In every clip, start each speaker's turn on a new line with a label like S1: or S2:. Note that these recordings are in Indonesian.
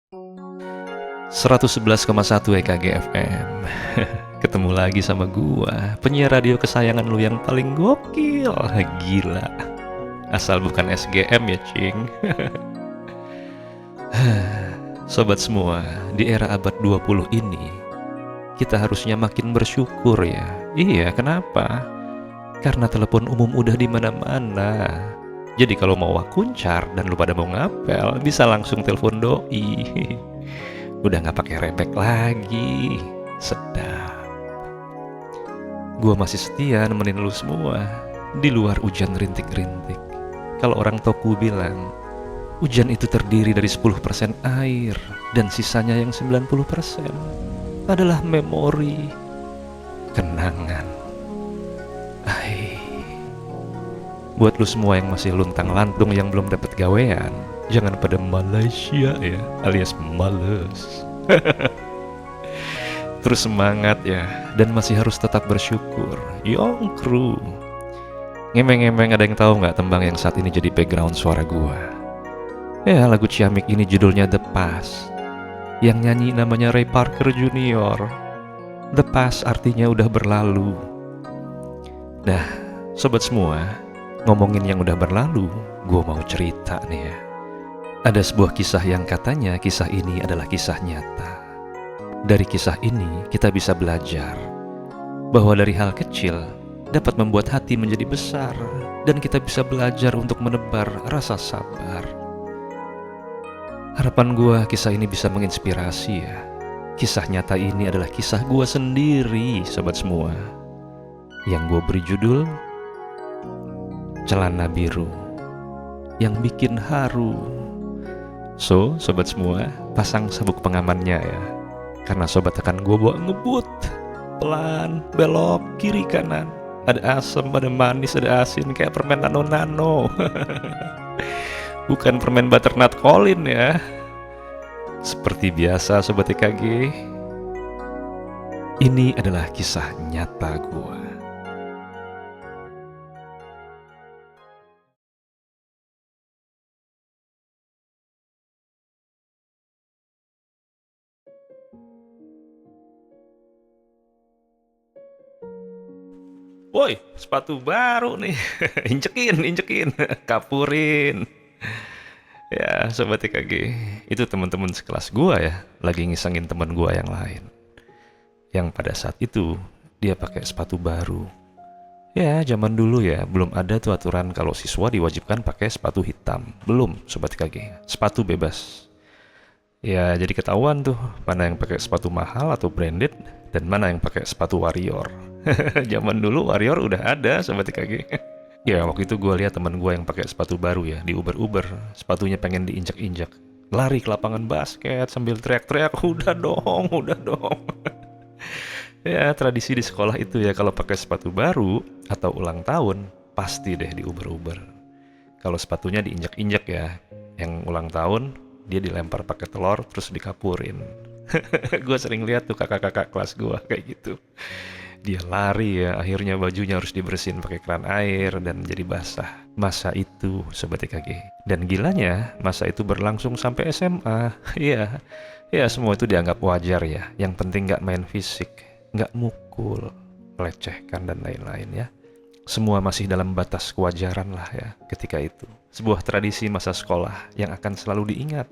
S1: 111,1 EKG FM. Ketemu lagi sama gua, penyiar radio kesayangan lu yang paling gokil. Gila. Asal bukan SGM ya, Cing. Sobat semua, di era abad 20 ini, kita harusnya makin bersyukur ya. Iya, kenapa? Karena telepon umum udah di mana-mana. Jadi kalau mau wakuncar dan lu pada mau ngapel, bisa langsung telepon doi. Udah gak pakai rebek lagi. Sedap. Gua masih setia nemenin lu semua di luar hujan rintik-rintik. Kalau orang Toku bilang, hujan itu terdiri dari 10% air dan sisanya yang 90% adalah memori, kenangan. Buat lu semua yang masih luntang-lantung yang belum dapat gawean, jangan pada Malaysia ya, alias males. Terus semangat ya, dan masih harus tetap bersyukur. Yong kru. Ngemeng-ngemeng, ada yang tahu nggak tembang yang saat ini jadi background suara gua? Ya, lagu ciamik ini judulnya The Past. Yang nyanyi namanya Ray Parker Jr. The Past artinya udah berlalu. Nah, sobat semua, ngomongin yang udah berlalu, gua mau cerita nih ya. Ada sebuah kisah yang katanya kisah ini adalah kisah nyata. Dari kisah ini kita bisa belajar bahwa dari hal kecil dapat membuat hati menjadi besar, dan kita bisa belajar untuk menebar rasa sabar. Harapan gua kisah ini bisa menginspirasi ya. Kisah nyata ini adalah kisah gua sendiri, sobat semua. Yang gua beri judul Celana Biru yang bikin haru. So, sobat semua, pasang sabuk pengamannya ya. Karena sobat akan gue bawa ngebut. Pelan, belok, kiri kanan. Ada asam, ada manis, ada asin, kayak permen nano-nano. Bukan permen butternut Colin ya. Seperti biasa sobat EKG, ini adalah kisah nyata gue. Woi, sepatu baru nih. Injekin, kapurin. Ya, sobat EKG, itu teman-teman sekelas gua ya, lagi ngisengin teman gua yang lain. Yang pada saat itu dia pakai sepatu baru. Ya, zaman dulu ya, belum ada tuh aturan kalau siswa diwajibkan pakai sepatu hitam. Belum, sobat EKG. Sepatu bebas. Ya, jadi ketahuan tuh mana yang pakai sepatu mahal atau branded dan mana yang pakai sepatu Warrior. Zaman dulu Warrior udah ada, sobat EKG. Ya, waktu itu gue lihat teman gue yang pakai sepatu baru ya di Uber. Sepatunya pengen diinjak-injak. Lari ke lapangan basket sambil teriak-teriak, udah dong. Ya, tradisi di sekolah itu ya, kalau pakai sepatu baru atau ulang tahun pasti deh di Uber. Kalau sepatunya diinjak-injak ya, yang ulang tahun dia dilempar pakai telur terus dikapurin. Gue sering lihat tuh kakak-kakak kelas gue kayak gitu. Dia lari ya, akhirnya bajunya harus dibersihin pakai keran air dan jadi basah. Masa itu, sobat EKG. Dan gilanya, masa itu berlangsung sampai SMA. Iya, ya semua itu dianggap wajar ya. Yang penting gak main fisik, gak mukul, melecehkan dan lain-lain ya. Semua masih dalam batas kewajaran lah ya ketika itu. Sebuah tradisi masa sekolah yang akan selalu diingat,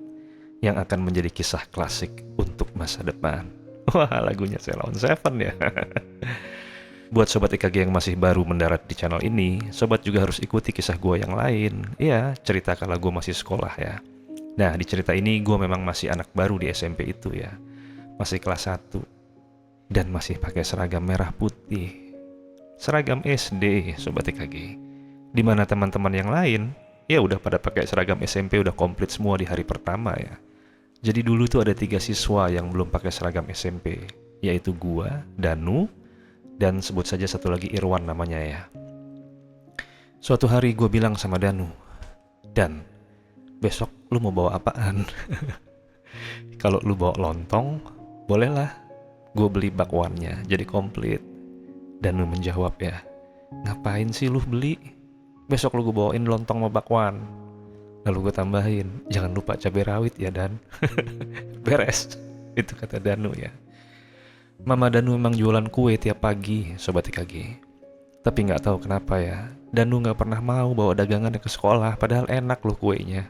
S1: yang akan menjadi kisah klasik untuk masa depan. Wah, lagunya Sheila on 7 ya. Buat sobat EKG yang masih baru mendarat di channel ini, sobat juga harus ikuti kisah gue yang lain. Iya, cerita kala gue masih sekolah ya. Nah, di cerita ini gue memang masih anak baru di SMP itu ya. Masih kelas 1. Dan masih pakai seragam merah putih. Seragam SD, sobat EKG. Dimana teman-teman yang lain, ya udah pada pakai seragam SMP, udah komplit semua di hari pertama ya. Jadi dulu tuh ada 3 siswa yang belum pakai seragam SMP, yaitu gua, Danu, dan sebut saja satu lagi Irwan namanya ya. Suatu hari gua bilang sama Danu, Dan, besok lu mau bawa apaan? Kalau lu bawa lontong, bolehlah. Gua beli bakwannya, jadi komplit. Danu menjawab ya, ngapain sih lu beli? Besok lu gua bawain lontong sama bakwan. Lalu gue tambahin, jangan lupa cabai rawit ya Dan. Beres. Itu kata Danu ya. Mama Danu memang jualan kue tiap pagi, Sobat TKG. Tapi nggak tahu kenapa ya, Danu nggak pernah mau bawa dagangannya ke sekolah, padahal enak loh kuenya.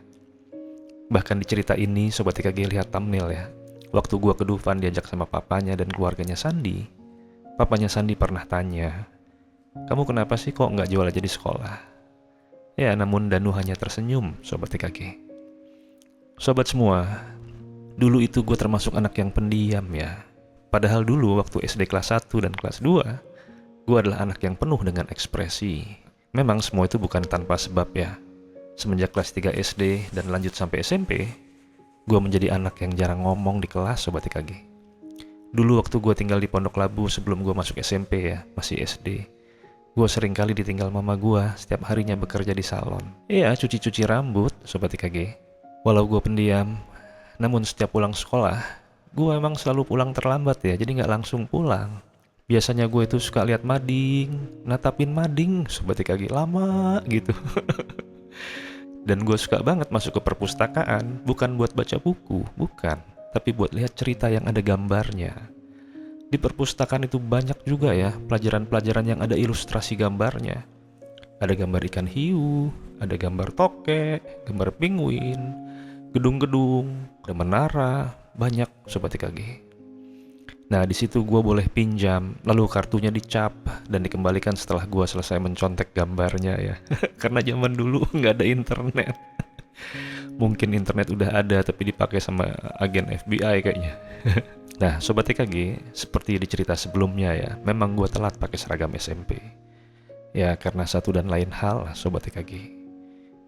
S1: Bahkan di cerita ini, Sobat TKG lihat thumbnail ya. Waktu gua ke Dufan diajak sama papanya dan keluarganya Sandi, papanya Sandi pernah tanya, kamu kenapa sih kok nggak jual aja di sekolah? Ya, namun Danu hanya tersenyum, Sobat TKG. Sobat semua, dulu itu gue termasuk anak yang pendiam ya. Padahal dulu waktu SD kelas 1 dan kelas 2, gue adalah anak yang penuh dengan ekspresi. Memang semua itu bukan tanpa sebab ya. Semenjak kelas 3 SD dan lanjut sampai SMP, gue menjadi anak yang jarang ngomong di kelas, Sobat TKG. Dulu waktu gue tinggal di Pondok Labu sebelum gue masuk SMP ya, masih SD. Gue sering kali ditinggal mama gue setiap harinya bekerja di salon. Iya, cuci-cuci rambut, Sobat TKG. Walau gue pendiam, namun setiap pulang sekolah, gue emang selalu pulang terlambat ya, jadi nggak langsung pulang. Biasanya gue itu suka lihat mading, natapin mading, Sobat TKG lama gitu. Dan gue suka banget masuk ke perpustakaan, bukan buat baca buku, bukan, tapi buat lihat cerita yang ada gambarnya. Di perpustakaan itu banyak juga ya pelajaran-pelajaran yang ada ilustrasi gambarnya. Ada gambar ikan hiu, ada gambar tokek, gambar penguin, gedung-gedung, ada menara, banyak, Sobat TKG. Nah, di situ gue boleh pinjam, lalu kartunya dicap dan dikembalikan setelah gue selesai mencontek gambarnya ya. Karena zaman dulu nggak ada internet. Mungkin internet udah ada tapi dipakai sama agen FBI kayaknya. Nah, Sobat TKG, seperti di cerita sebelumnya ya, memang gue telat pakai seragam SMP. Ya, karena satu dan lain hal, Sobat TKG.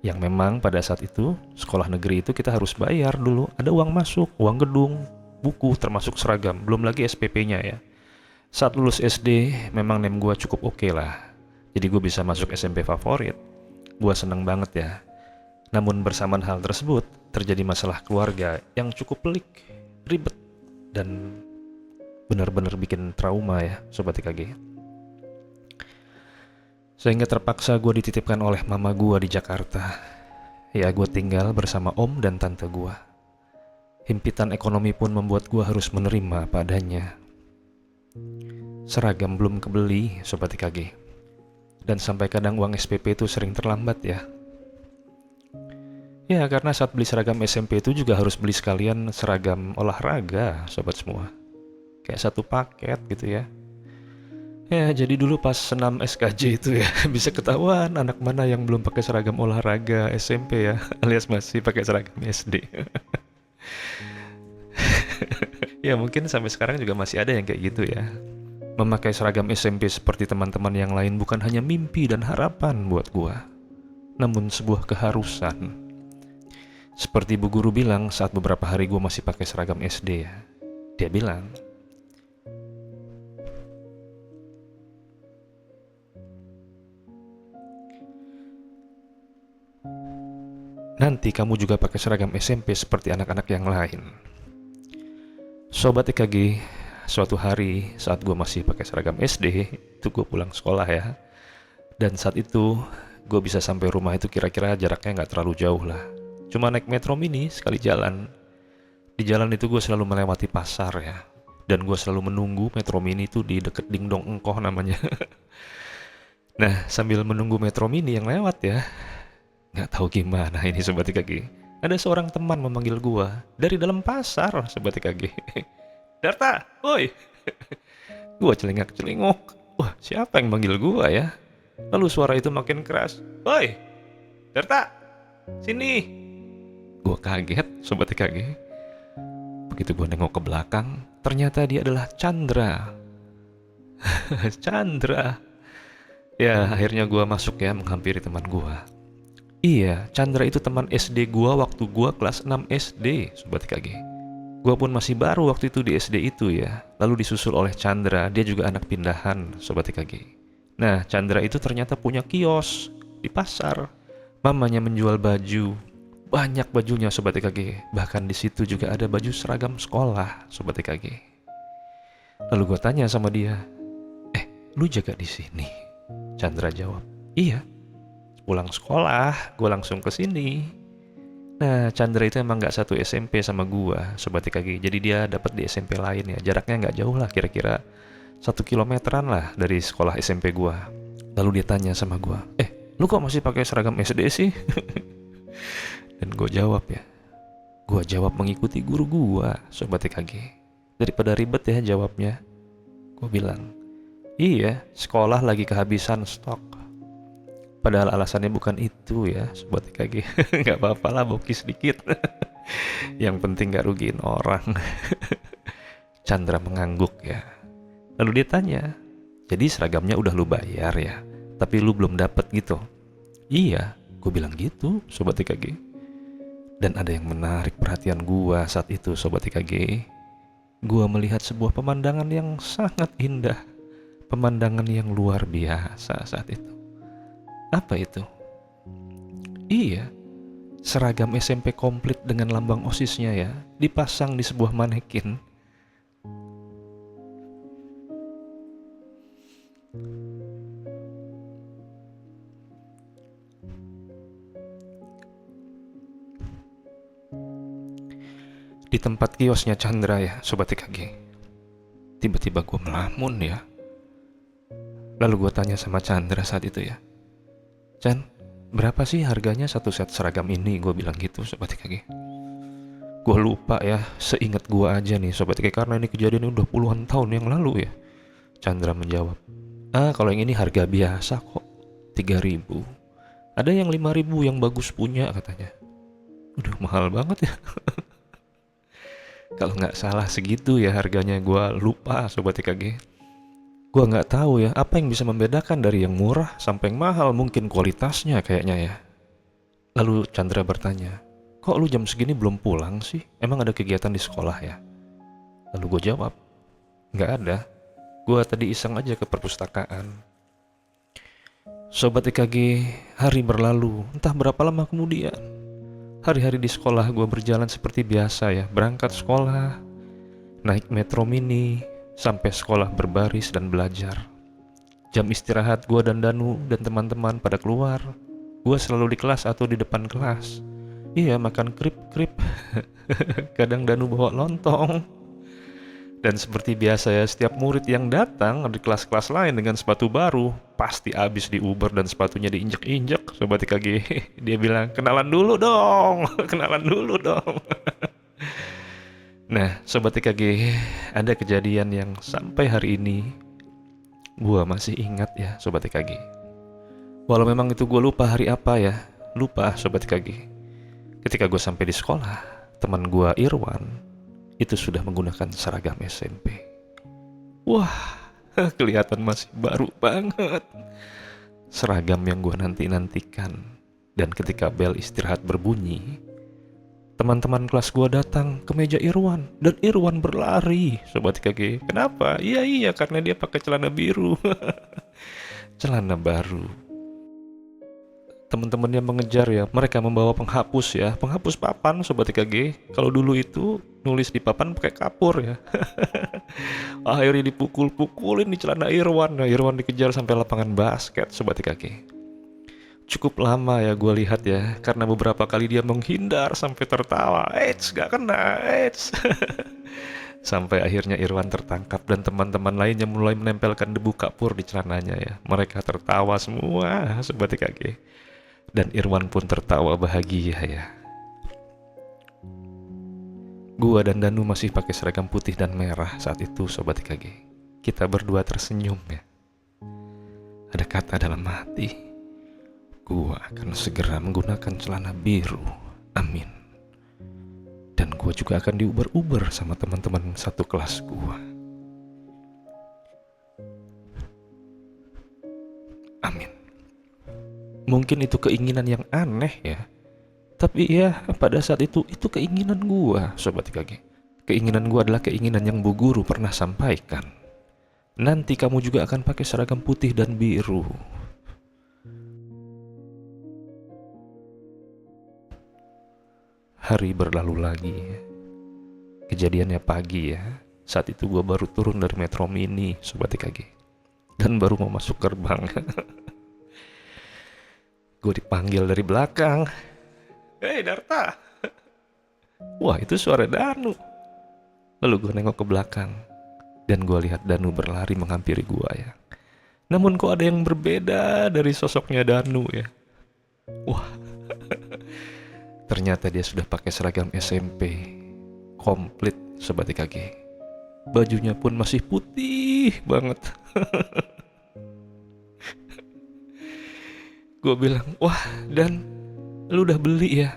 S1: Yang memang pada saat itu, sekolah negeri itu kita harus bayar dulu. Ada uang masuk, uang gedung, buku, termasuk seragam. Belum lagi SPP-nya ya. Saat lulus SD, memang nem gue cukup oke lah. Jadi gue bisa masuk SMP favorit. Gue seneng banget ya. Namun bersamaan hal tersebut, terjadi masalah keluarga yang cukup pelik, ribet, dan benar-benar bikin trauma ya, Sobat TKG. Sehingga terpaksa gue dititipkan oleh mama gue di Jakarta. Ya, gue tinggal bersama om dan tante gue. Himpitan ekonomi pun membuat gue harus menerima padanya. Seragam belum kebeli, Sobat TKG. Dan sampai kadang uang SPP itu sering terlambat ya. Ya, karena saat beli seragam SMP itu juga harus beli sekalian seragam olahraga, Sobat semua. Kayak satu paket gitu ya. Ya, jadi dulu pas senam SKJ itu ya, bisa ketahuan anak mana yang belum pakai seragam olahraga SMP ya, alias masih pakai seragam SD. Ya, mungkin sampai sekarang juga masih ada yang kayak gitu ya. Memakai seragam SMP seperti teman-teman yang lain bukan hanya mimpi dan harapan buat gua, namun sebuah keharusan. Seperti bu guru bilang saat beberapa hari gua masih pakai seragam SD ya. Dia bilang, nanti kamu juga pakai seragam SMP seperti anak-anak yang lain. Sobat TKG, suatu hari saat gue masih pakai seragam SD, itu gue pulang sekolah ya. Dan saat itu gue bisa sampai rumah itu kira-kira jaraknya gak terlalu jauh lah. Cuma naik metro mini sekali jalan. Di jalan itu gue selalu melewati pasar ya. Dan gue selalu menunggu metro mini itu di deket Dingdong Engkoh namanya. Nah, sambil menunggu metro mini yang lewat ya, nggak tahu gimana ini Sobat TKG. Ada seorang teman memanggil gua dari dalam pasar, Sobat TKG. Darta, woi. Gua celingak-celingok. Wah, siapa yang manggil gua ya? Lalu suara itu makin keras. Woi, Darta, sini. Gua kaget, Sobat TKG. Begitu gua nengok ke belakang, ternyata dia adalah Chandra. Chandra. Ya, akhirnya gua masuk ya menghampiri teman gua. Iya, Chandra itu teman SD gua waktu gua kelas 6 SD, Sobat TKG. Gua pun masih baru waktu itu di SD itu ya. Lalu disusul oleh Chandra, dia juga anak pindahan, Sobat TKG. Nah, Chandra itu ternyata punya kios di pasar. Mamanya menjual baju. Banyak bajunya, Sobat TKG. Bahkan di situ juga ada baju seragam sekolah, Sobat TKG. Lalu gua tanya sama dia, lu jaga di sini? Chandra jawab, iya. Pulang sekolah, gue langsung ke sini. Nah, Chandra itu emang nggak satu SMP sama gua, Sobat TKG. Jadi dia dapat di SMP lain ya. Jaraknya nggak jauh lah, kira-kira 1 kilometeran lah dari sekolah SMP gua. Lalu dia tanya sama gua, lu kok masih pakai seragam SD sih? Dan gua jawab ya, gua jawab mengikuti guru gua, Sobat TKG. Daripada ribet ya jawabnya, gua bilang, iya, sekolah lagi kehabisan stok. Padahal alasannya bukan itu ya, Sobat TKG. Nggak apa-apa lah, bokis sedikit. Yang penting gak rugiin orang. Chandra mengangguk ya. Lalu dia tanya, jadi seragamnya udah lu bayar ya, tapi lu belum dapet gitu? Iya, gue bilang gitu, Sobat TKG. Dan ada yang menarik perhatian gua saat itu, Sobat TKG. Gua melihat sebuah pemandangan yang sangat indah. Pemandangan yang luar biasa saat itu. Apa itu? Iya, seragam SMP komplit dengan lambang OSIS-nya ya, dipasang di sebuah manekin. Di tempat kiosnya Chandra ya, Sobat TKG. Tiba-tiba gue melamun ya. Lalu gue tanya sama Chandra saat itu ya, Chan, berapa sih harganya satu set seragam ini? Gue bilang gitu, Sobat TKG. Gue lupa ya, seingat gue aja nih Sobat TKG, karena ini kejadian udah puluhan tahun yang lalu ya. Chandra menjawab, kalau yang ini harga biasa kok, 3.000. Ada yang 5.000 yang bagus punya katanya. Udah mahal banget ya. Kalau nggak salah segitu ya harganya, gue lupa Sobat TKG. Gue nggak tahu ya apa yang bisa membedakan dari yang murah sampai yang mahal, mungkin kualitasnya kayaknya ya. Lalu Chandra bertanya, kok lu jam segini belum pulang sih? Emang ada kegiatan di sekolah ya? Lalu gue jawab, nggak ada. Gue tadi iseng aja ke perpustakaan. Sobat TKG, hari berlalu, entah berapa lama kemudian. Hari-hari di sekolah gue berjalan seperti biasa ya, berangkat sekolah, naik metro mini, sampai sekolah berbaris dan belajar. Jam istirahat gue dan Danu dan teman-teman pada keluar. Gue selalu di kelas atau di depan kelas. Iya, makan krip-krip. Kadang Danu bawa lontong. Dan seperti biasa ya, setiap murid yang datang di kelas-kelas lain dengan sepatu baru pasti habis di Uber dan sepatunya diinjek-injek, Sobat TKG. Dia bilang, kenalan dulu dong. Kenalan dulu dong. Nah, Sobat TKG, ada kejadian yang sampai hari ini gua masih ingat ya, Sobat TKG. Walau memang itu gua lupa hari apa ya, lupa Sobat TKG. Ketika gue sampai di sekolah, teman gua Irwan itu sudah menggunakan seragam SMP. Wah, kelihatan masih baru banget. Seragam yang gua nanti-nantikan. Dan ketika bel istirahat berbunyi, teman-teman kelas gua datang ke meja Irwan dan Irwan berlari, Sobat TKG. Kenapa? Iya, karena dia pakai celana biru. Celana baru. Teman-temannya mengejar ya, mereka membawa penghapus ya, penghapus papan, Sobat TKG. Kalau dulu itu nulis di papan pakai kapur ya. Akhirnya dipukul-pukulin di celana Irwan. Nah, Irwan dikejar sampai lapangan basket, Sobat TKG. Cukup lama ya gue lihat ya, karena beberapa kali dia menghindar sampai tertawa. Gak kena, Sampai akhirnya Irwan tertangkap dan teman-teman lainnya mulai menempelkan debu kapur di celananya ya. Mereka tertawa semua, Sobat TKG. Dan Irwan pun tertawa bahagia ya. Gua dan Danu masih pakai seragam putih dan merah saat itu, Sobat TKG. Kita berdua tersenyum ya. Ada kata dalam hati, gua akan segera menggunakan celana biru. Amin. Dan gua juga akan diuber-uber sama teman-teman satu kelas gua. Amin. Mungkin itu keinginan yang aneh ya. Tapi ya pada saat itu keinginan gua, Sobat TKG. Keinginan gua adalah keinginan yang Bu Guru pernah sampaikan. Nanti kamu juga akan pakai seragam putih dan biru. Hari berlalu lagi. Kejadiannya pagi ya. Saat itu gue baru turun dari metro mini, Sobat TKG. Dan baru mau masuk gerbang. Gue dipanggil dari belakang. Hei Darta, Wah, itu suara Danu. Lalu gue nengok ke belakang, dan gue lihat Danu berlari menghampiri gue ya. Namun kok ada yang berbeda dari sosoknya Danu ya. Wah, ternyata dia sudah pakai seragam SMP. Komplit Sobat TKG. Bajunya pun masih putih banget. Gue bilang, wah Dan, lu udah beli ya?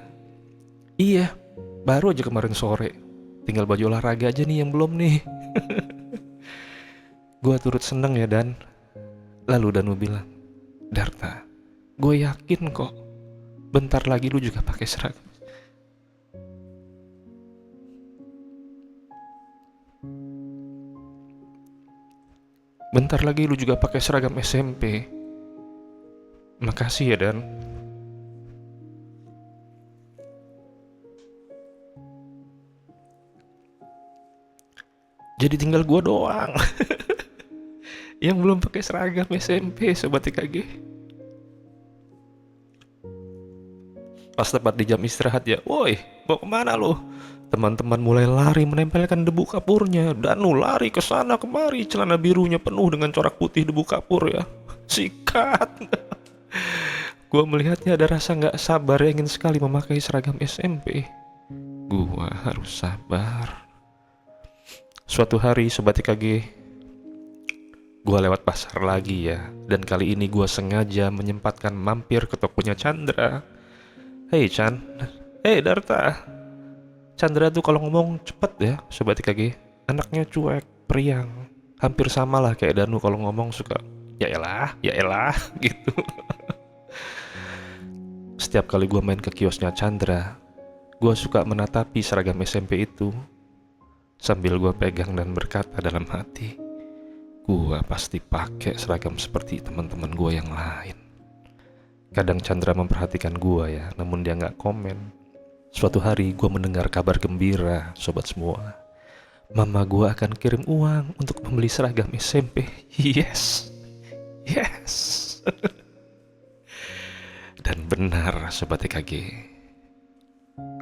S1: Iya, baru aja kemarin sore. Tinggal baju olahraga aja nih yang belum nih. Gue turut seneng ya Dan. Lalu Danu bilang, Darta, gue yakin kok bentar lagi lu juga pakai seragam. Bentar lagi lu juga pakai seragam SMP. Makasih ya Dan. Jadi tinggal gue doang yang belum pakai seragam SMP Sobat TKG. Pas tepat di jam istirahat ya, woi mau kemana lu? Teman-teman mulai lari menempelkan debu kapurnya. Danu lari ke sana kemari, celana birunya penuh dengan corak putih debu kapur ya. Sikat. Gua melihatnya ada rasa gak sabar, ingin sekali memakai seragam SMP. Gua harus sabar. Suatu hari Sobat TKG, gua lewat pasar lagi ya. Dan kali ini gua sengaja menyempatkan mampir ke tokonya Chandra. Hei Chan, hei Darta. Chandra tuh kalau ngomong cepet ya Sobat TKG. Anaknya cuek, periang. Hampir sama lah kayak Danu kalau ngomong suka ya elah gitu. Setiap kali gue main ke kiosnya Chandra, gue suka menatapi seragam SMP itu sambil gue pegang dan berkata dalam hati, gue pasti pakai seragam seperti teman-teman gue yang lain. Kadang Chandra memperhatikan gue ya, namun dia gak komen. Suatu hari gue mendengar kabar gembira Sobat semua. Mama gue akan kirim uang untuk membeli seragam SMP. Yes. Dan benar Sobat TKG,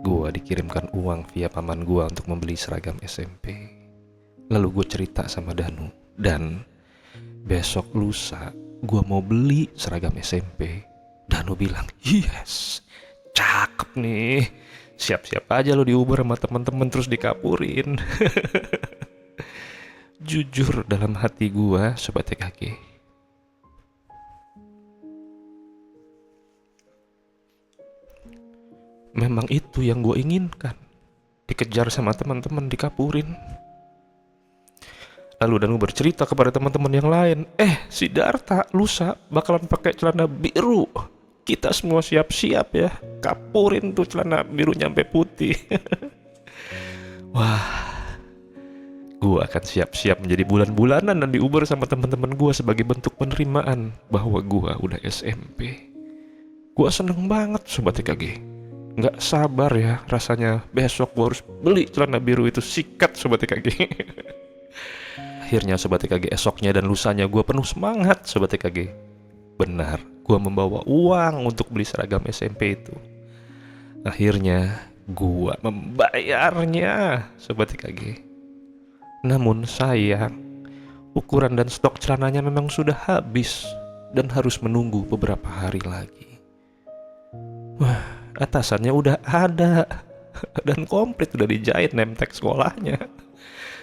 S1: gue dikirimkan uang via paman gue untuk membeli seragam SMP. Lalu gue cerita sama Danu, Dan besok lusa gue mau beli seragam SMP. Danu bilang, yes, cakep nih. Siap-siap aja lo di Uber sama teman-teman terus dikapurin. Jujur dalam hati gue Sobat TKG, memang itu yang gue inginkan. Dikejar sama teman-teman, dikapurin. Lalu Danu bercerita kepada teman-teman yang lain, si Darta lusa bakalan pakai celana biru. Kita semua siap-siap ya, kapurin tuh celana biru nyampe putih. Wah, gue akan siap-siap menjadi bulan-bulanan dan di Uber sama teman-teman gue sebagai bentuk penerimaan bahwa gue udah SMP. Gue seneng banget Sobat TKG. Nggak sabar ya rasanya besok gue harus beli celana biru itu. Sikat Sobat TKG. Akhirnya Sobat TKG, esoknya dan lusanya gue penuh semangat Sobat TKG. Benar, gue membawa uang untuk beli seragam SMP itu. Akhirnya gue membayarnya Sobat TKG. Namun sayang, ukuran dan stok celananya memang sudah habis dan harus menunggu beberapa hari lagi. Wah, atasannya udah ada dan komplit, udah dijahit name tag sekolahnya.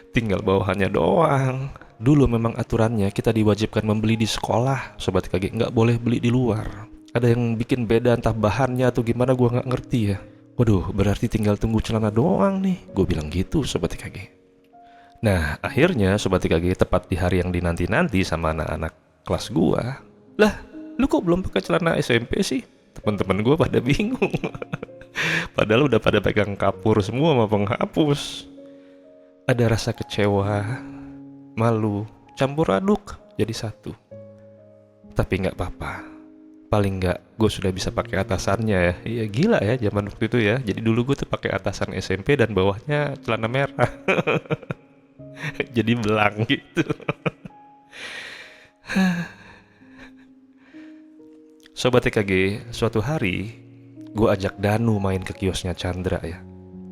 S1: Tinggal bawahannya doang. Dulu memang aturannya kita diwajibkan membeli di sekolah Sobat TKG, nggak boleh beli di luar. Ada yang bikin beda entah bahannya atau gimana, gue nggak ngerti ya. Waduh, berarti tinggal tunggu celana doang nih, gue bilang gitu Sobat TKG. Nah akhirnya Sobat TKG, tepat di hari yang dinanti-nanti sama anak-anak kelas gue, lah lu kok belum pakai celana SMP sih? Teman-teman gue pada bingung. Padahal udah pada pegang kapur semua sama penghapus. Ada rasa kecewa, malu, campur aduk jadi satu. Tapi gak apa-apa, paling gak gue sudah bisa pakai atasannya ya. Iya gila ya zaman waktu itu ya. Jadi dulu gue tuh pakai atasan SMP dan bawahnya celana merah. Jadi belang gitu. Sobat TKG, suatu hari gue ajak Danu main ke kiosnya Chandra ya.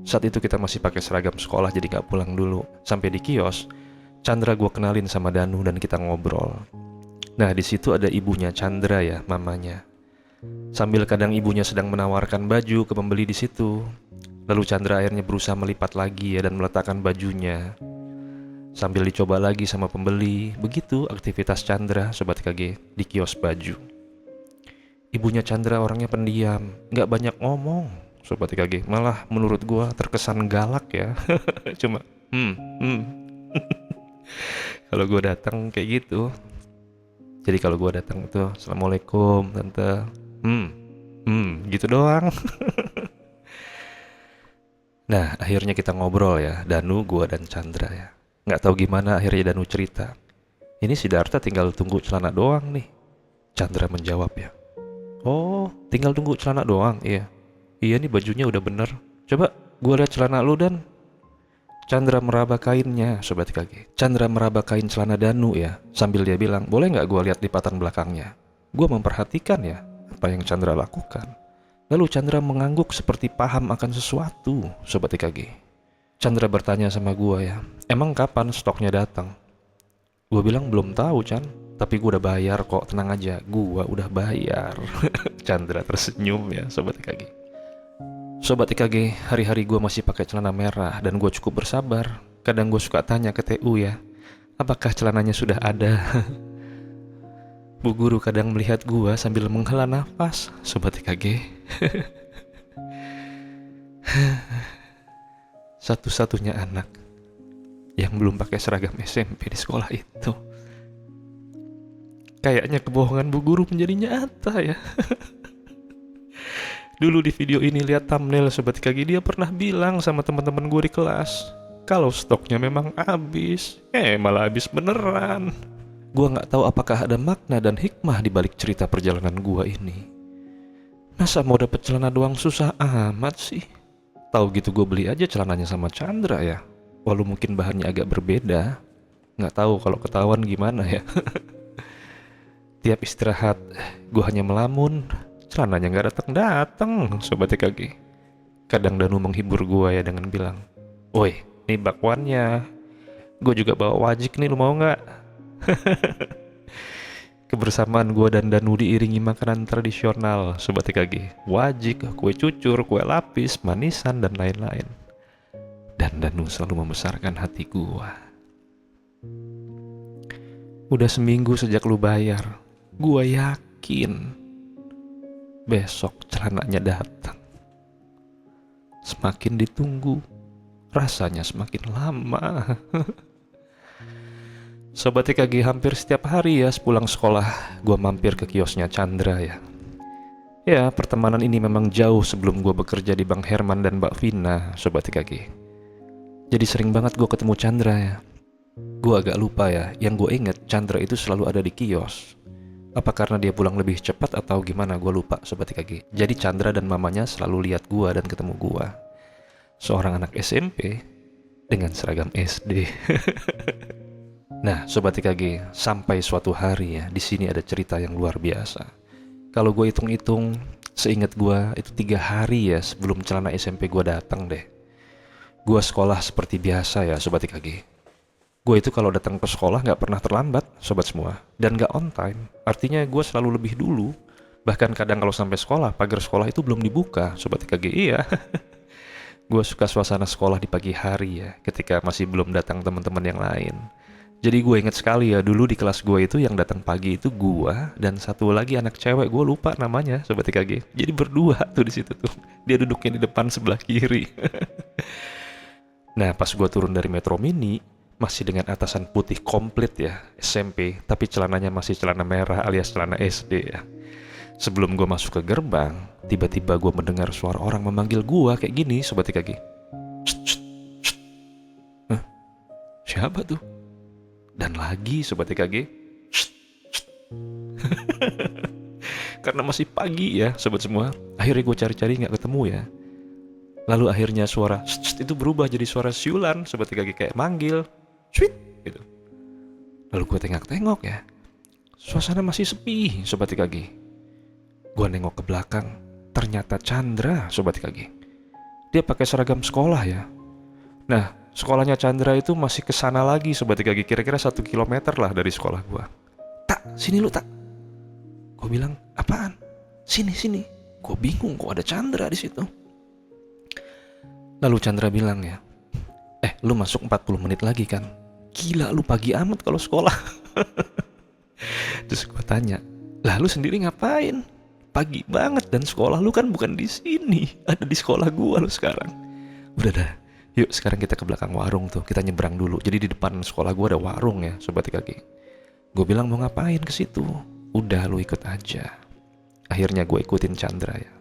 S1: Saat itu kita masih pakai seragam sekolah jadi gak pulang dulu. Sampai di kios, Chandra gue kenalin sama Danu dan kita ngobrol. Nah di situ ada ibunya Chandra ya, mamanya. Sambil kadang ibunya sedang menawarkan baju ke pembeli di situ. Lalu Chandra akhirnya berusaha melipat lagi ya dan meletakkan bajunya. Sambil dicoba lagi sama pembeli. Begitu aktivitas Chandra, Sobat KG, di kios baju. Ibunya Chandra orangnya pendiam, gak banyak ngomong, Sobat KG. Malah menurut gua terkesan galak ya. Cuma kalau gua datang kayak gitu. Jadi kalau gua datang itu Assalamualaikum tante. Gitu doang. Nah akhirnya kita ngobrol ya, Danu, gua dan Chandra ya. Gak tahu gimana akhirnya Danu cerita, ini Siddhartha tinggal tunggu celana doang nih. Chandra menjawab ya, oh tinggal tunggu celana doang. Iya nih bajunya udah bener. Coba gua lihat celana lu dan. Chandra meraba kainnya, Sobat KG. Chandra meraba kain celana Danu ya, sambil dia bilang, boleh gak gua lihat lipatan belakangnya? Gua memperhatikan ya apa yang Chandra lakukan. Lalu Chandra mengangguk seperti paham akan sesuatu, Sobat KG. Chandra bertanya sama gua ya, emang kapan stoknya datang? Gua bilang belum tahu Chan, tapi gua udah bayar kok, tenang aja, gua udah bayar. Chandra tersenyum ya, Sobat KG. Sobat IKG, hari-hari gue masih pakai celana merah dan gue cukup bersabar. Kadang gue suka tanya ke TU ya, apakah celananya sudah ada? Bu guru kadang melihat gue sambil menghela nafas, Sobat IKG. Satu-satunya anak yang belum pakai seragam SMP di sekolah itu. Kayaknya kebohongan bu guru menjadi nyata ya. Dulu di video ini lihat thumbnail Sobat KG, dia pernah bilang sama teman-teman gue di kelas kalau stoknya memang habis. Malah habis beneran. Gue gak tahu apakah ada makna dan hikmah di balik cerita perjalanan gue ini. Masa mau dapet celana doang susah amat sih? Tahu gitu gue beli aja celananya sama Chandra ya. Walau mungkin bahannya agak berbeda. Gak tahu kalau ketahuan gimana ya. Tiap istirahat gue hanya melamun. Celananya gak datang-datang, Sobat TKG. Kadang Danu menghibur gue ya dengan bilang, woi, nih bakwannya. Gue juga bawa wajik nih, lu mau gak? Kebersamaan gue dan Danu diiringi makanan tradisional, Sobat TKG. Wajik, kue cucur, kue lapis, manisan, dan lain-lain. Dan Danu selalu membesarkan hati gue. Udah seminggu sejak lu bayar, gue yakin besok celananya datang. Semakin ditunggu, rasanya semakin lama. Sobat TKG, hampir setiap hari ya sepulang sekolah, gue mampir ke kiosnya Chandra ya. Ya, pertemanan ini memang jauh sebelum gue bekerja di Bang Herman dan Mbak Vina, Sobat TKG. Jadi sering banget gue ketemu Chandra ya. Gue agak lupa ya, yang gue inget Chandra itu selalu ada di kios. Apa karena dia pulang lebih cepat atau gimana, gue lupa Sobat TKG. Jadi Chandra dan mamanya selalu lihat gue dan ketemu gue. Seorang anak SMP dengan seragam SD. Nah Sobat TKG, sampai suatu hari ya, di sini ada cerita yang luar biasa. Kalau gue hitung-hitung, seingat gue itu 3 hari ya sebelum celana SMP gue datang deh. Gue sekolah seperti biasa ya Sobat TKG. Gue itu kalau datang ke sekolah gak pernah terlambat, sobat semua. Dan gak on time, artinya gue selalu lebih dulu. Bahkan kadang kalau sampai sekolah, pagar sekolah itu belum dibuka, Sobat TKG. Iya. Gue suka suasana sekolah di pagi hari ya, ketika masih belum datang teman-teman yang lain. Jadi gue inget sekali ya, dulu di kelas gue itu yang datang pagi itu gue dan satu lagi anak cewek, gue lupa namanya, Sobat TKG. Jadi berdua tuh di situ tuh. Dia duduknya di depan sebelah kiri. Nah pas gue turun dari Metro Mini, masih dengan atasan putih komplit ya, SMP, tapi celananya masih celana merah alias celana SD ya. Sebelum gue masuk ke gerbang, tiba-tiba gue mendengar suara orang memanggil gue kayak gini, Sobat TKG. Hah? Siapa tuh? Dan lagi Sobat TKG. Karena masih pagi ya Sobat semua, akhirnya gue cari-cari gak ketemu ya. Lalu akhirnya suara itu berubah jadi suara siulan, Sobat TKG, kayak manggil. Sweet gitu. Lalu gue tengok-tengok ya, suasana masih sepi, Sobat TKG. Gue nengok ke belakang, ternyata Chandra, Sobat TKG. dia pakai seragam sekolah ya. Nah, sekolahnya Chandra itu masih ke sana lagi Sobat IKG, kira-kira 1 kilometer lah dari sekolah gua. Tak, sini lu tak. Gua bilang, apaan? Sini. Gua bingung kok ada Chandra di situ. Lalu Chandra bilang ya, lu masuk 40 menit lagi kan? Gila, lu pagi amat kalau sekolah. Terus gua tanya, lah lu sendiri ngapain? Pagi banget dan sekolah lu kan bukan di sini, ada di sekolah gua lu sekarang. Udah dah, yuk sekarang kita ke belakang warung tuh, kita nyebrang dulu. Jadi di depan sekolah gua ada warung ya, Sobat IKG. Gue bilang mau ngapain ke situ? Udah lu ikut aja. Akhirnya gue ikutin Chandra ya.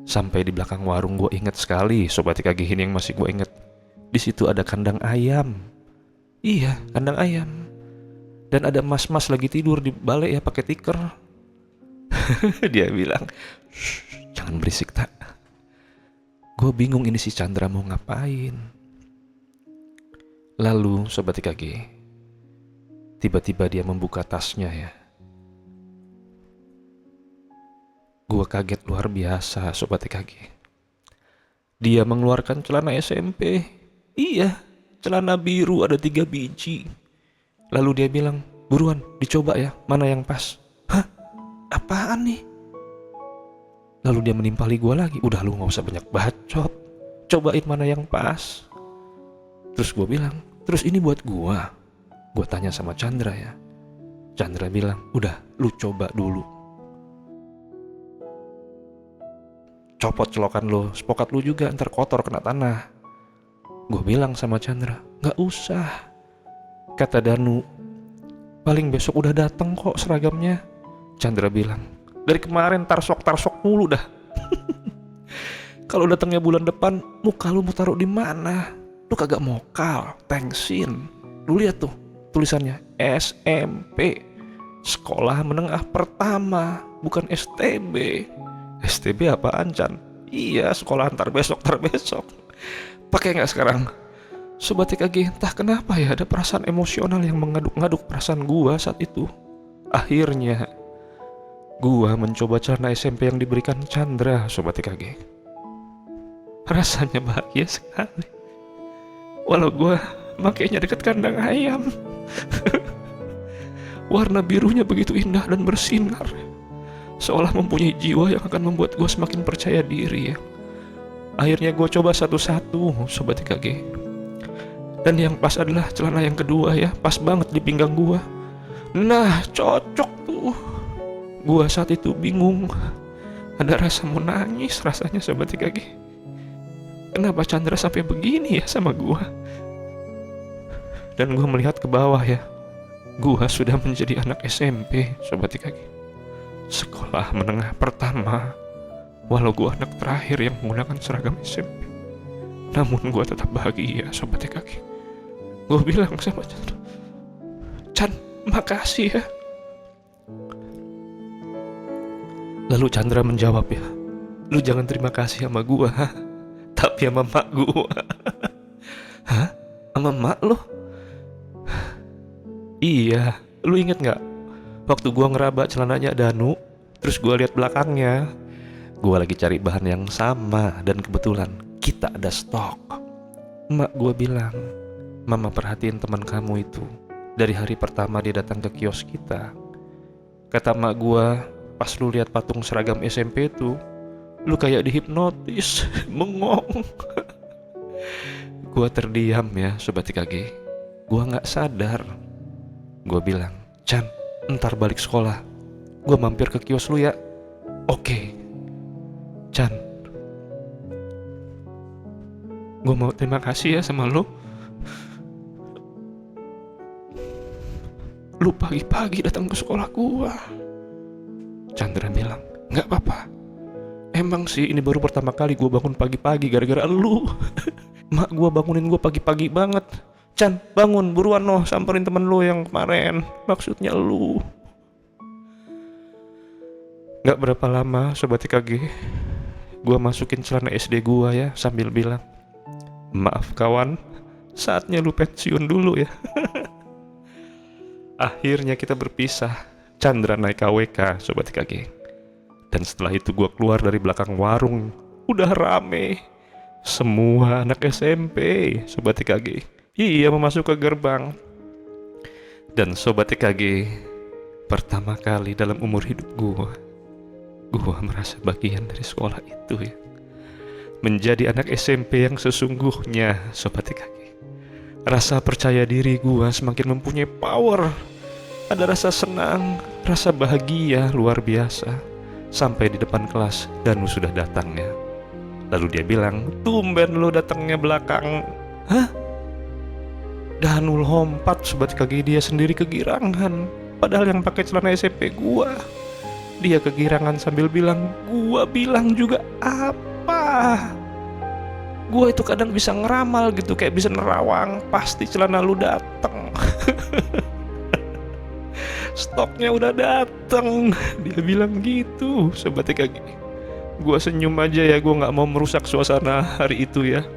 S1: Sampai di belakang warung gue inget sekali, Sobat IKG, ini yang masih gue inget. Di situ ada kandang ayam. Iya, kandang ayam. Dan ada mas-mas lagi tidur di balai ya pakai tikar. Dia bilang, jangan berisik tak. Gue bingung ini si Chandra mau ngapain. Lalu Sobat IKG, tiba-tiba dia membuka tasnya ya. Gue kaget luar biasa Sobat IKG. Dia mengeluarkan celana SMP. Iya, celana biru ada 3 biji. Lalu dia bilang, buruan dicoba ya, mana yang pas. Hah? Apaan nih? Lalu dia menimpali gue lagi, udah lu gak usah banyak bacot, cobain mana yang pas. Terus gue bilang, terus ini buat gue. Gue tanya sama Chandra ya. Chandra bilang, udah lu coba dulu. Copot celokan lu, spokat lu juga ntar kotor kena tanah. Gue bilang sama Chandra, gak usah. Kata Danu, paling besok udah dateng kok seragamnya. Chandra bilang, dari kemarin tarsok mulu dah. Kalau datangnya bulan depan, muka lu mau taruh di mana? Lu kagak mokal, thanksin. Lu lihat tuh tulisannya SMP, Sekolah Menengah Pertama, bukan STB. STB apaan, Chan? Iya, sekolah antar besok. Pakai nggak sekarang? Sobat IKG, entah kenapa ya ada perasaan emosional yang mengaduk-ngaduk perasaan gua saat itu. Akhirnya gua mencoba celana SMP yang diberikan Chandra, Sobat IKG. Rasanya bahagia sekali. Walau gua makainya dekat kandang ayam. Warna birunya begitu indah dan bersinar, seolah mempunyai jiwa yang akan membuat gua semakin percaya diri ya. Akhirnya gua coba satu-satu, Sobat IKG. Dan yang pas adalah celana yang kedua ya, pas banget di pinggang gua. Nah, cocok tuh. Gua saat itu bingung, ada rasa mau nangis rasanya Sobat IKG. Kenapa Chandra sampai begini ya sama gua? Dan gua melihat ke bawah ya, gua sudah menjadi anak SMP Sobat IKG. Sekolah Menengah Pertama. Walau gua anak terakhir yang menggunakan seragam SMP, namun gua tetap bahagia Sobat IKG. Gue bilang sama Chandra, Chan, makasih ya. Lalu Chandra menjawab ya, lu jangan terima kasih sama gue, tapi sama mak gue. Hah? Sama mak lu? Iya, lu inget gak? Waktu gue ngeraba celananya Danu, terus gue lihat belakangnya, gue lagi cari bahan yang sama dan kebetulan kita ada stok. Mak gue bilang, Mama perhatiin teman kamu itu. Dari hari pertama dia datang ke kios kita. Kata mak gua, pas lu lihat patung seragam SMP itu, lu kayak dihipnotis, bengong. Gua terdiam ya Sobat IKG. Gua gak sadar. Gua bilang, Chan, ntar balik sekolah, gua mampir ke kios lu ya. Oke, Chan, gua mau terima kasih ya sama lu. Lu pagi-pagi datang ke sekolah gua. Chandra bilang, gak apa-apa. Emang sih ini baru pertama kali gua bangun pagi-pagi gara-gara lu. Mak gua bangunin gua pagi-pagi banget. Chan, bangun, buruan noh, samperin temen lu yang kemarin. Maksudnya lu. Gak berapa lama Sobat IKG, gua masukin celana SD gua ya, sambil bilang, maaf kawan, saatnya lu pensiun dulu ya. Akhirnya kita berpisah. Chandra naik KWK Sobat IKG. Dan setelah itu gue keluar dari belakang warung, udah rame. Semua anak SMP, Sobat TKG. Iya, masuk ke gerbang. Dan Sobat TKG, pertama kali dalam umur hidup gue merasa bagian dari sekolah itu ya. Menjadi anak SMP yang sesungguhnya, Sobat TKG. Rasa percaya diri gue semakin mempunyai power. Ada rasa senang, rasa bahagia luar biasa. Sampai di depan kelas, Danu sudah datang ya. Lalu dia bilang, tumben lo datangnya belakang. Hah? Danu lompat, Sobat TKG, dia sendiri kegirangan. Padahal yang pakai celana SMP gue. Dia kegirangan sambil bilang, gua bilang juga apa? Gua itu kadang bisa ngeramal gitu, kayak bisa nerawang. Pasti celana lu dateng. Stoknya udah dateng. Dia bilang gitu, Sobat TKG. Gua senyum aja ya, gua gak mau merusak suasana hari itu ya.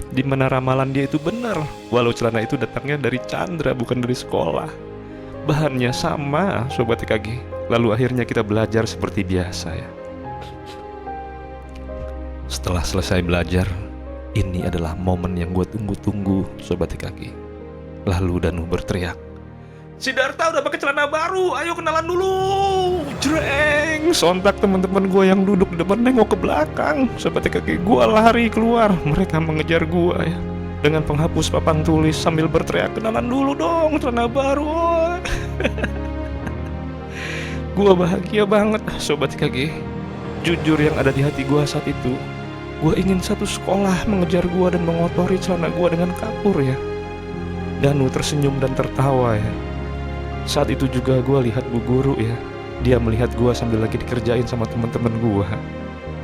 S1: Dimana ramalan dia itu benar. Walau celana itu datangnya dari Chandra, bukan dari sekolah. Bahannya sama, Sobat TKG. Lalu akhirnya kita belajar seperti biasa ya. Setelah selesai belajar, ini adalah momen yang gue tunggu-tunggu, Sobat TKG. Lalu Danu berteriak, si Darta udah pakai celana baru, ayo kenalan dulu. Jreng. Sontak teman-teman gue yang duduk di depan nengok ke belakang, Sobat TKG. Gue lari keluar, mereka mengejar gue ya. Dengan penghapus papan tulis sambil berteriak, kenalan dulu dong, celana baru. Gue bahagia banget, Sobat TKG. Jujur yang ada di hati gue saat itu, gue ingin satu sekolah mengejar gue dan mengotori celana gue dengan kapur ya. Danu tersenyum dan tertawa ya. Saat itu juga gue lihat Bu Guru ya. Dia melihat gue sambil lagi dikerjain sama teman-teman gue.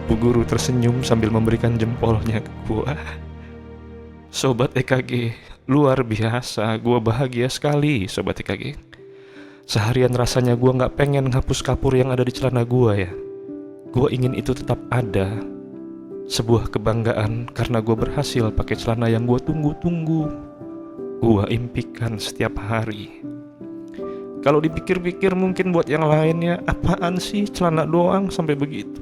S1: Bu Guru tersenyum sambil memberikan jempolnya ke gue. Sobat EKG, luar biasa. Gue bahagia sekali, Sobat EKG. Seharian rasanya gue gak pengen ngapus kapur yang ada di celana gue ya. Gue ingin itu tetap ada. Sebuah kebanggaan karena gue berhasil pakai celana yang gue tunggu-tunggu. Gue impikan setiap hari. Kalau dipikir-pikir mungkin buat yang lainnya, apaan sih celana doang sampai begitu?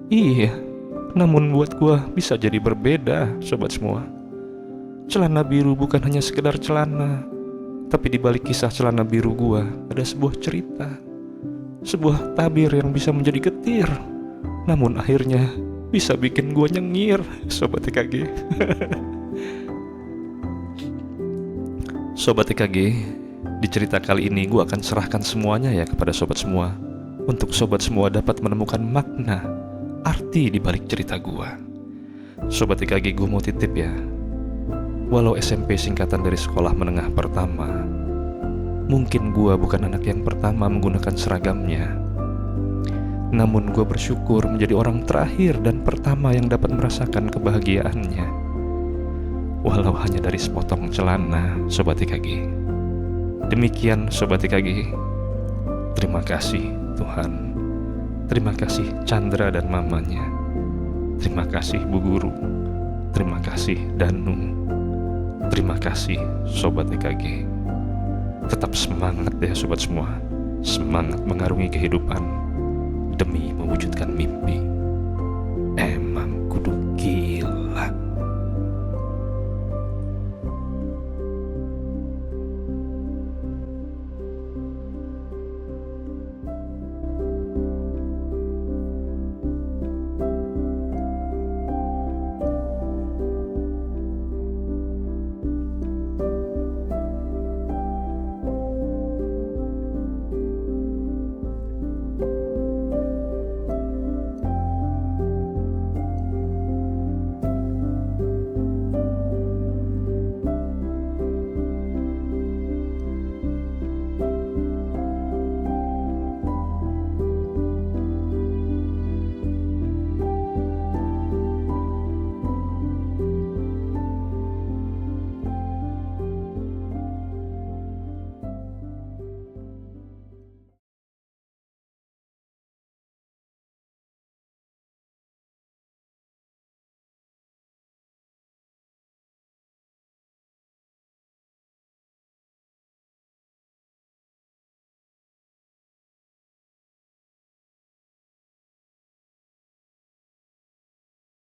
S1: Iya, namun buat gue bisa jadi berbeda, sobat semua. Celana biru bukan hanya sekedar celana, tapi di balik kisah celana biru gue ada sebuah cerita. Sebuah tabir yang bisa menjadi getir, namun akhirnya bisa bikin gue nyengir, sobat TKG. Sobat TKG, di cerita kali ini gue akan serahkan semuanya ya kepada sobat semua, untuk sobat semua dapat menemukan makna, arti di balik cerita gue. Sobat TKG, gue mau titip ya. Walau SMP singkatan dari sekolah menengah pertama, mungkin gue bukan anak yang pertama menggunakan seragamnya. Namun gue bersyukur menjadi orang terakhir dan pertama yang dapat merasakan kebahagiaannya. Walau hanya dari sepotong celana, sobat TKG. Demikian sobat TKG. Terima kasih Tuhan. Terima kasih Chandra dan mamanya. Terima kasih Bu Guru. Terima kasih Danu. Terima kasih sobat TKG. Tetap semangat ya sobat semua. Semangat mengarungi kehidupan demi mewujudkan mimpi.